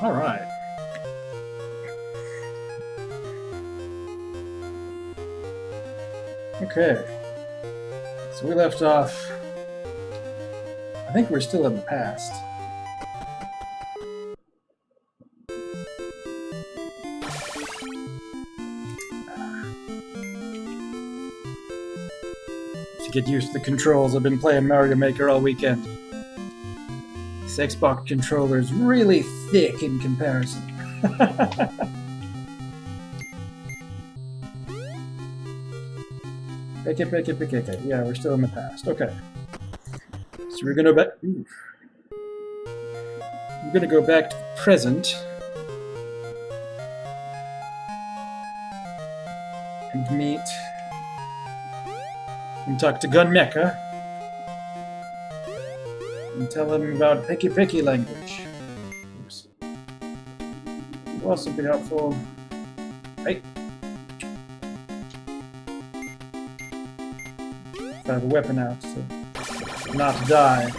All right. Okay. So we left off. I think we're still in the past. To get used to the controls, I've been playing Mario Maker all weekend. This Xbox controller is really thick in comparison. Peke Peke Peke. Yeah, we're still in the past. Okay. So we're gonna go back to the present and meet and talk to Gun Meca and tell him about Peke Peke language. Oops. It will also be helpful. Hey. If I have a weapon out, so not to die.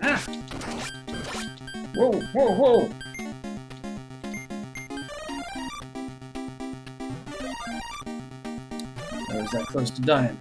Ah! Whoa, whoa, whoa! I was that close to dying.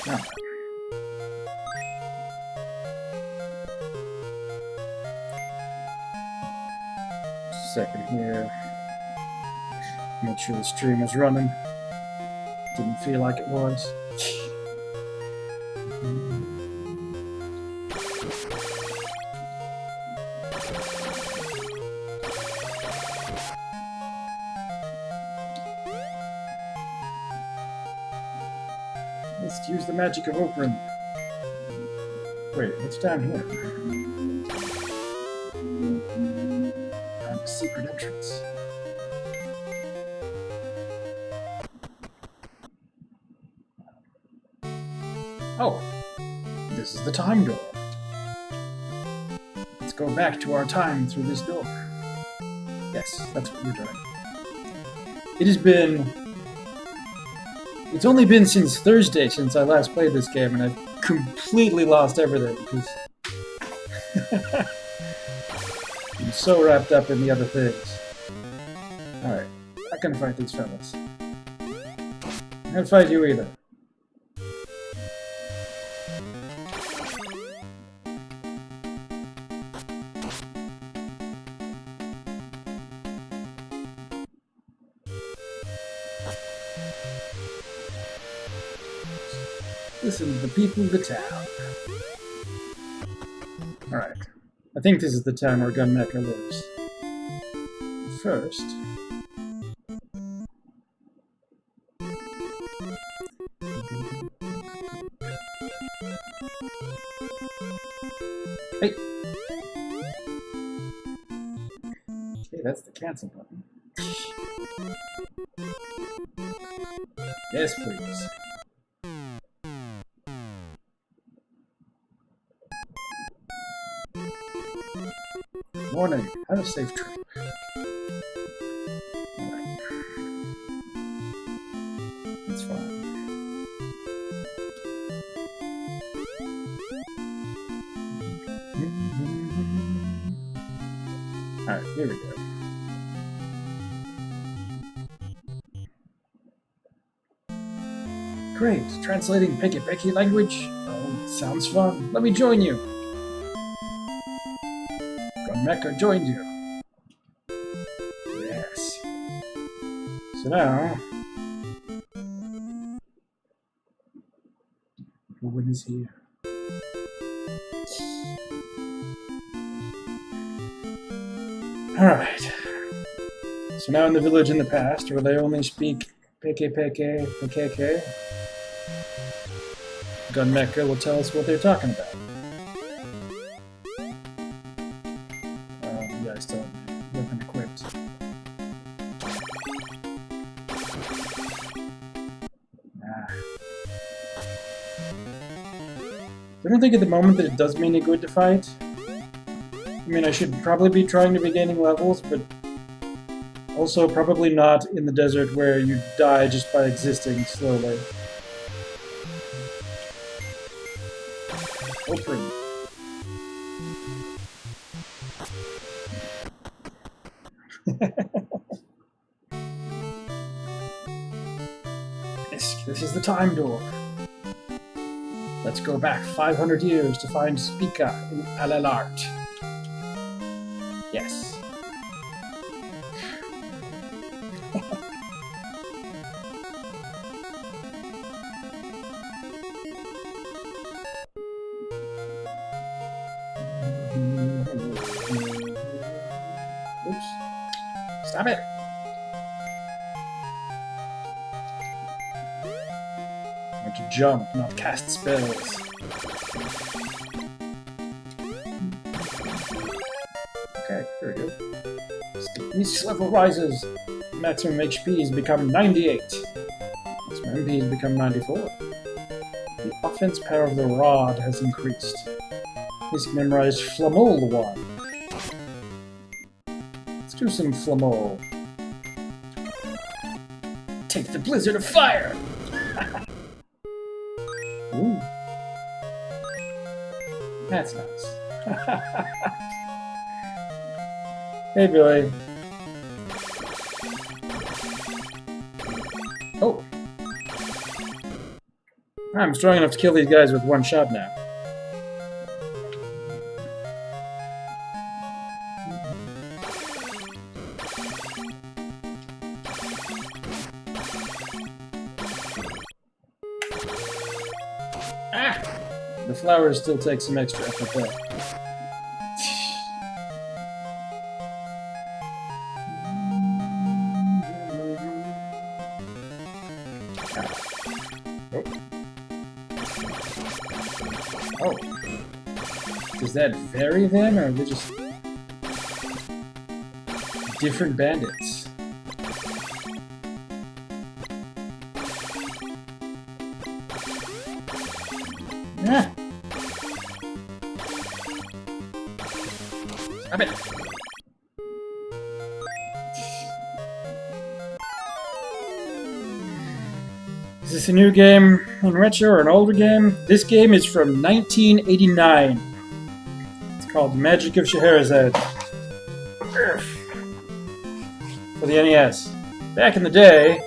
No. Second here. Make sure the stream is running. Didn't feel like it was. Let's use the magic of opening. Wait, what's down here? Found a secret entrance. Oh, this is the time door. Let's go back to our time through this door. Yes, that's what we're doing. It has been... It's only been since Thursday since I last played this game, and I've completely lost everything because I'm so wrapped up in the other things. Alright, not gonna fight these fellas. Not gonna fight you either. Listen to the people of the town. Alright. I think this is the town where Gun Meca lives. First... Hey! Okay, that's the cancel button. Yes, please. Morning. Have a safe trip. Alright. That's fine. Alright, here we go. Great. Translating Peke Peke language? Oh, sounds fun. Let me join you. Gun Meca joined you. Yes. So now... When is here? Alright. So now in the village in the past, where they only speak Peke Peke, Pekeke, Gun Meca will tell us what they're talking about. You guys don't have weapon equipped. I don't think at the moment that it does mean any good to fight. I mean, I should probably be trying to be gaining levels, but also probably not in the desert where you die just by existing slowly. Open. This is the time door. Let's go back 500 years to find Supica in Alelart. Yes. Oops. Stop it! I want to jump, not cast spells. Okay, here we go. Each level rises. Maximum HP has become 98. Maximum MP has become 94. The offense power of the rod has increased. Please memorize Flamol 1. Let's do some Flamol. Take the blizzard of fire! Ooh. That's nice. Hey, Billy. Oh. I'm strong enough to kill these guys with one shot now. Ah! The flowers still take some extra effort though. Oh. Does that vary then, or are they just different bandits? Ah. Stop it! Is this a new game in retro or an older game? This game is from 1989. It's called Magic of Scheherazade. For the NES. Back in the day.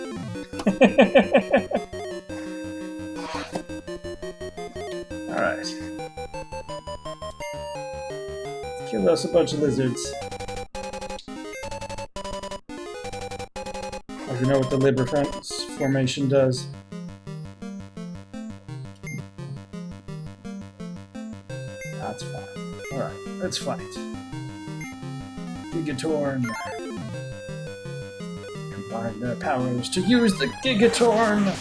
Alright. Let's kill us a bunch of lizards. I don't know what the Liber formation does. That's fine. Alright, let's fight. Gigatorn. Combine their powers to use the Gigatorn!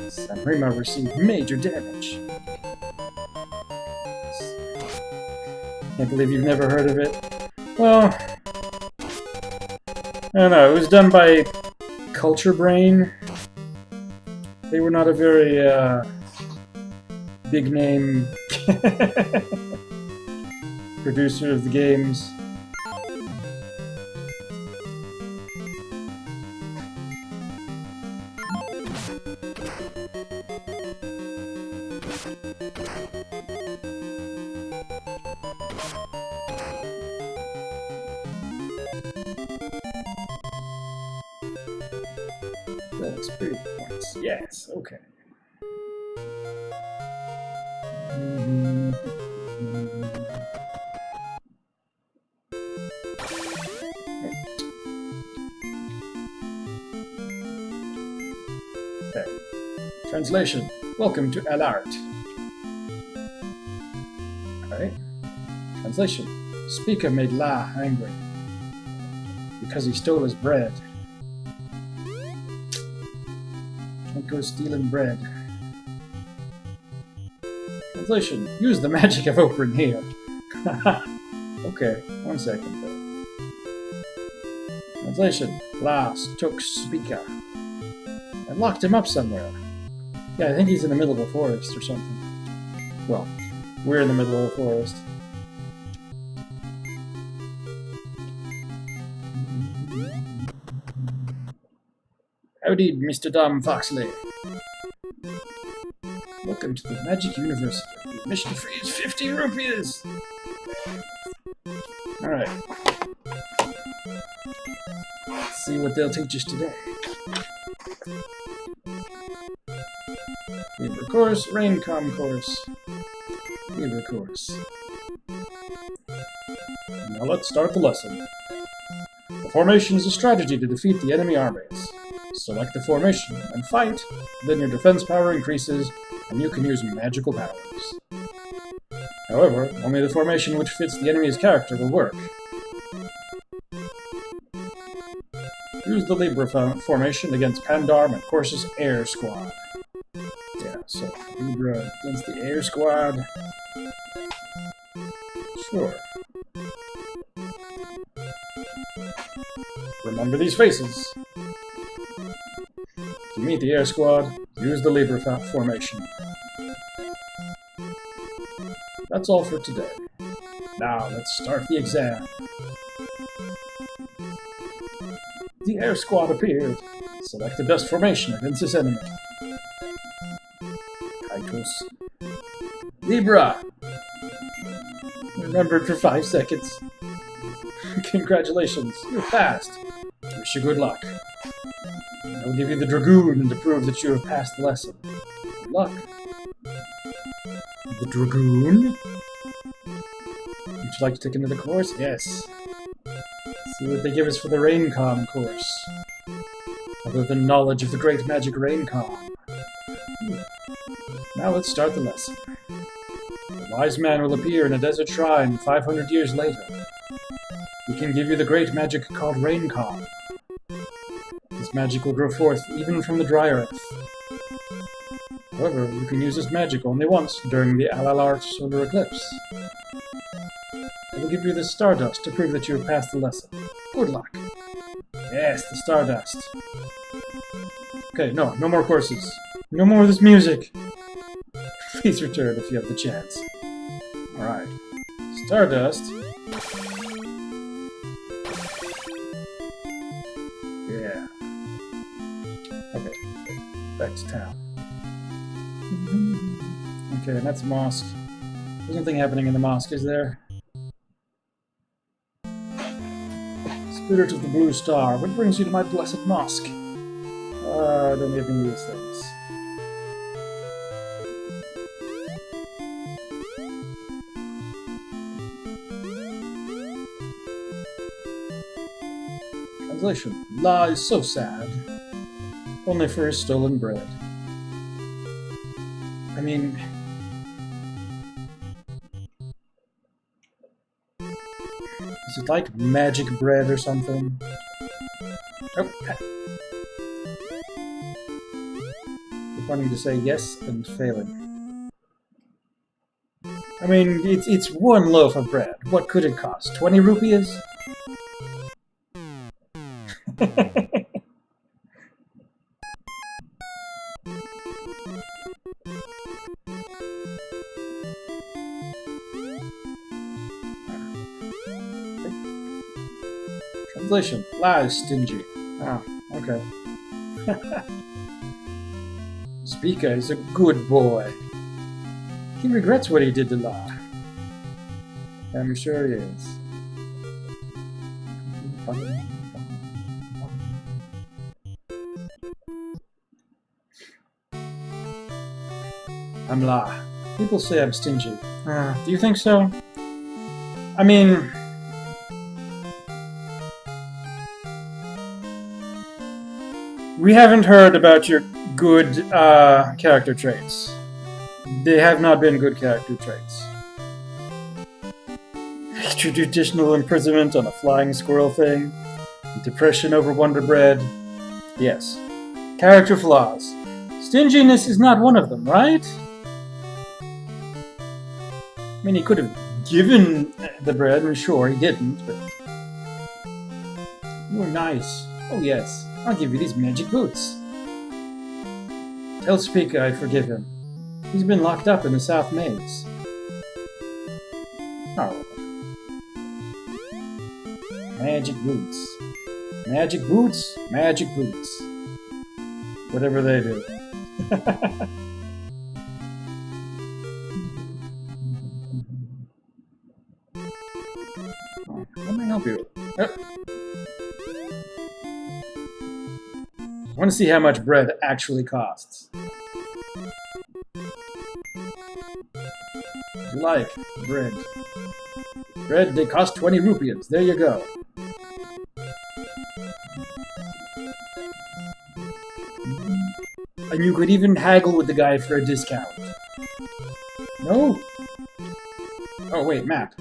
Sanrima received major damage. Can't believe you've never heard of it. Well, I don't know, it was done by Culture Brain. They were not a very big name producer of the games. Experience points. Yes, okay. Okay. Translation. Welcome to Alart. Alright. Translation. Supica made La angry because he stole his bread. go stealing bread. Translation. Use the magic of opening here. Okay, 1 second though. Translation. Last took Supica. I locked him up somewhere. Yeah, I think he's in the middle of a forest or something. Well, we're in the middle of a forest. Howdy, Mr. Dom Foxley. Welcome to the Magic University. The admission fee is 50 rupias! Alright. Let's see what they'll teach us today. Libra course, Raincom course. Libra course. Now let's start the lesson. The formation is a strategy to defeat the enemy armies. Select the formation and fight, then your defense power increases, and you can use magical powers. However, only the formation which fits the enemy's character will work. Use the Libra formation against Pandarm and Corsa's Air Squad. Yeah, so Libra against the Air Squad. Sure. Remember these faces. If you meet the Air Squad, use the Libra formation. That's all for today. Now let's start the exam. The Air Squad appeared. Select the best formation against this enemy. Kaitos. Libra! Remembered for 5 seconds. Congratulations, you passed. Wish you good luck. I will give you the Dragoon to prove that you have passed the lesson. Good luck. The Dragoon? Would you like to take another course? Yes. See what they give us for the Raincom course. Other than knowledge of the great magic Raincom. Now let's start the lesson. A wise man will appear in a desert shrine 500 years later. He can give you the great magic called Raincom. This magic will grow forth even from the dry earth. However, you can use this magic only once during the Alalar solar eclipse. I will give you the Stardust to prove that you have passed the lesson. Good luck. Yes, the Stardust. Okay, no more courses. No more of this music. Please return if you have the chance. Alright. Stardust. Yeah. Okay. Back to town. Okay, and that's a mosque. There's nothing happening in the mosque, is there? Spirit of the Blue Star, what brings you to my blessed mosque? Don't give me these things. Translation. La is so sad. Only for his stolen bread. I mean... is it like magic bread or something? Oh, keep wanting to say yes and failing. I mean, it's one loaf of bread. What could it cost? 20 rupias? Translation. La is stingy. Ah, okay. Supica is a good boy. He regrets what he did to La. I'm sure he is. I'm La. People say I'm stingy. Do you think so? I mean... we haven't heard about your good character traits. They have not been good character traits. Traditional imprisonment on a flying squirrel thing. Depression over Wonder Bread. Yes. Character flaws. Stinginess is not one of them, right? I mean, he could have given the bread, and sure, he didn't, but... You're nice. Oh, yes. I'll give you these magic boots. Tell Supica I forgive him. He's been locked up in the South Maze. Oh. Magic boots. Magic boots, magic boots. Whatever they do. Let me help you. I want to see how much bread actually costs. Like bread. Bread, they cost 20 rupias. There you go. And you could even haggle with the guy for a discount. No? Oh, wait, map.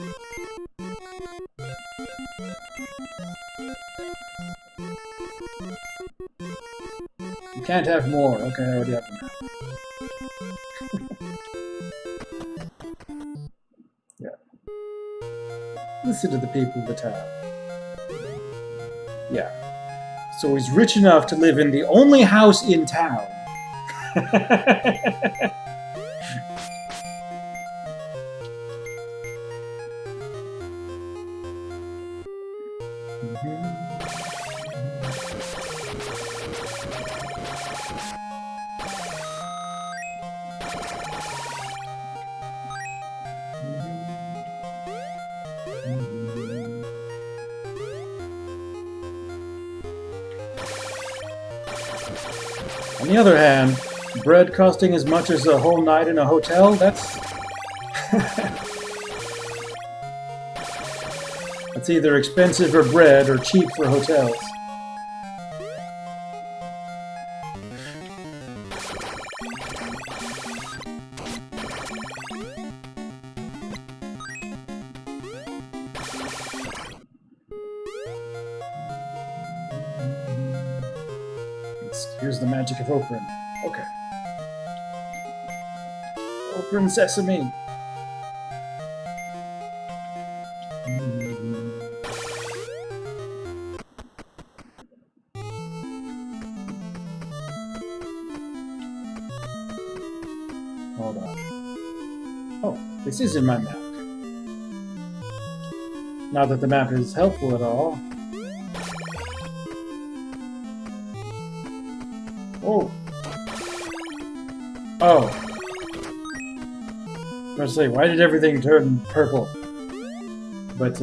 You can't have more. Okay, I already have the map. Yeah. Listen to the people of the town. Yeah. So he's rich enough to live in the only house in town. On the other hand, bread costing as much as a whole night in a hotel, that's... that's either expensive for bread or cheap for hotels. Here's the magic of Oprah. Okay. Oprah sesame. Hold on. Oh, this is in my map. Not that the map is helpful at all. Oh. Oh. I was say, why did everything turn purple? But,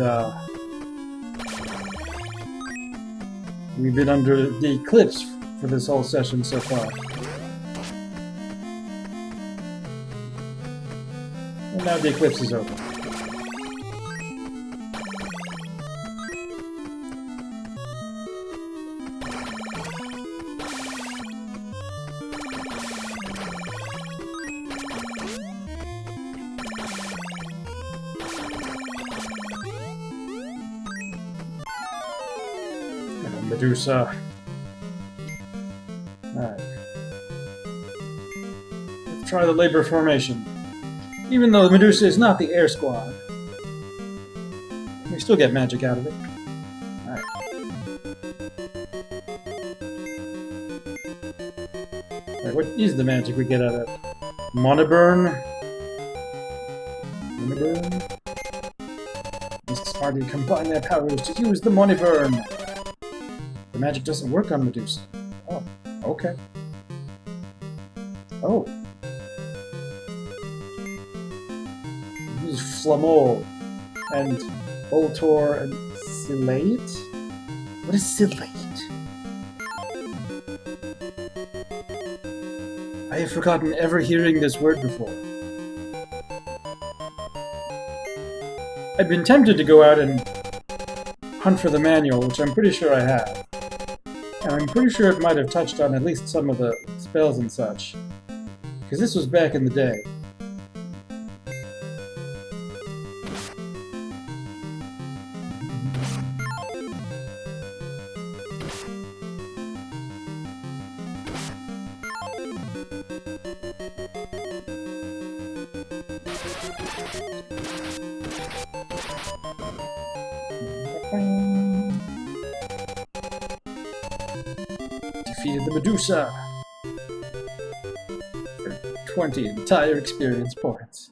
we've been under the eclipse for this whole session so far. And now the eclipse is over. Medusa. Alright. Let's try the labor formation. Even though Medusa is not the air squad, we still get magic out of it. Alright. Alright, what is the magic we get out of it? Monoburn? Monoburn? Must hardly combine their powers to use the Monoburn. The magic doesn't work on Medusa. Oh, okay. Oh. Use Flamol and Voltor and Silate? What is Silate? I have forgotten ever hearing this word before. I'd been tempted to go out and hunt for the manual, which I'm pretty sure I have. And I'm pretty sure it might have touched on at least some of the spells and such. Because this was back in the day. Defeated the Medusa for 20 entire experience points.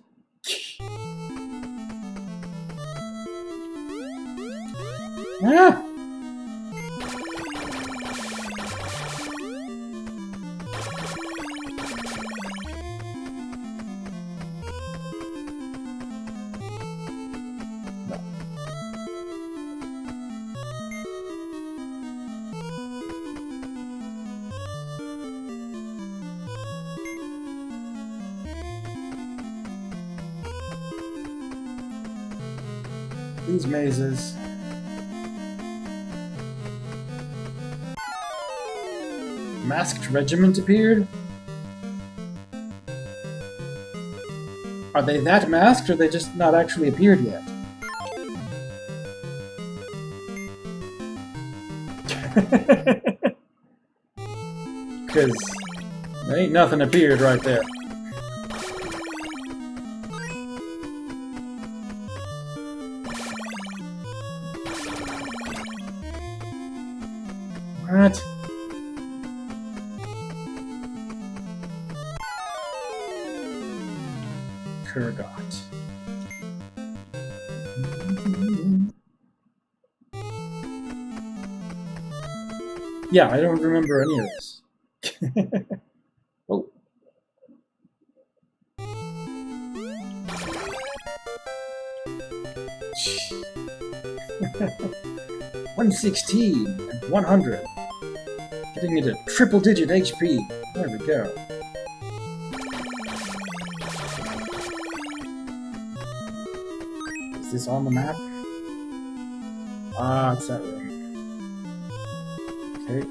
Ah! These mazes. Masked regiment appeared? Are they that masked, or they just not actually appeared yet? Because there ain't nothing appeared right there. What? Kurgot. Yeah, I don't remember any of this. Oh. $116 and 100. Getting into triple-digit HP. There we go. Is this on the map? Ah, it's that room. Okay.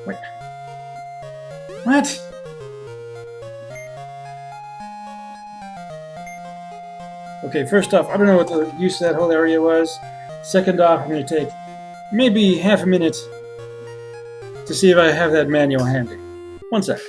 Wait. What? Okay, first off, I don't know what the use of that whole area was. Second off, I'm going to take maybe half a minute to see if I have that manual handy. One sec.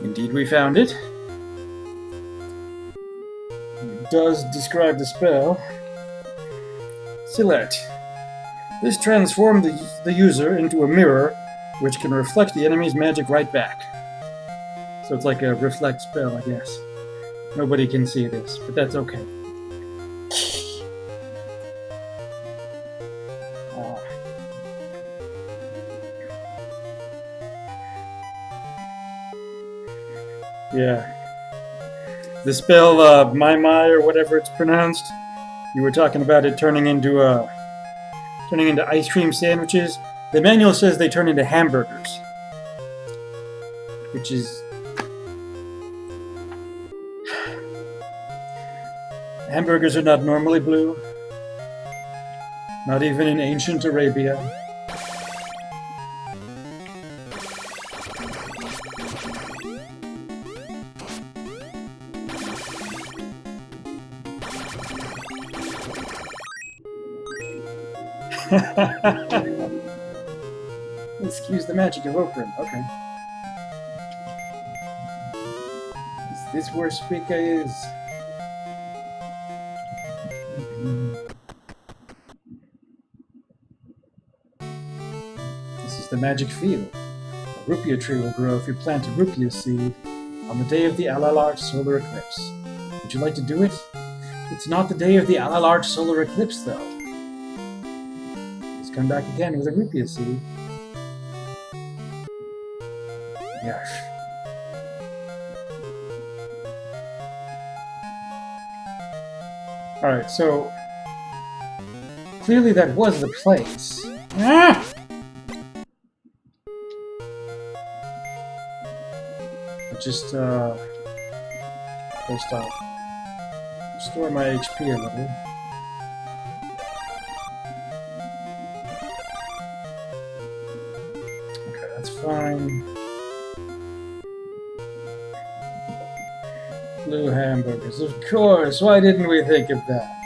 Indeed, we found it. It does describe the spell. Select. This transforms the user into a mirror, which can reflect the enemy's magic right back. So it's like a reflect spell, I guess. Nobody can see this, but that's okay. Yeah. The spell, My, or whatever it's pronounced, you were talking about it turning into ice cream sandwiches. The manual says they turn into hamburgers. Which is... Hamburgers are not normally blue. Not even in ancient Arabia. Excuse the magic of Oprah. Okay. Is this where Supica is? This is the magic field. A rupia tree will grow if you plant a rupia seed on the day of the Al-Large solar eclipse. Would you like to do it? It's not the day of the Al-Large solar eclipse, though. Come back again with a rupia seed. Yes. Alright, so clearly that was the place. Ah! But just, first off, restore my HP a little. Okay, that's fine. Blue hamburgers, of course. Why didn't we think of that?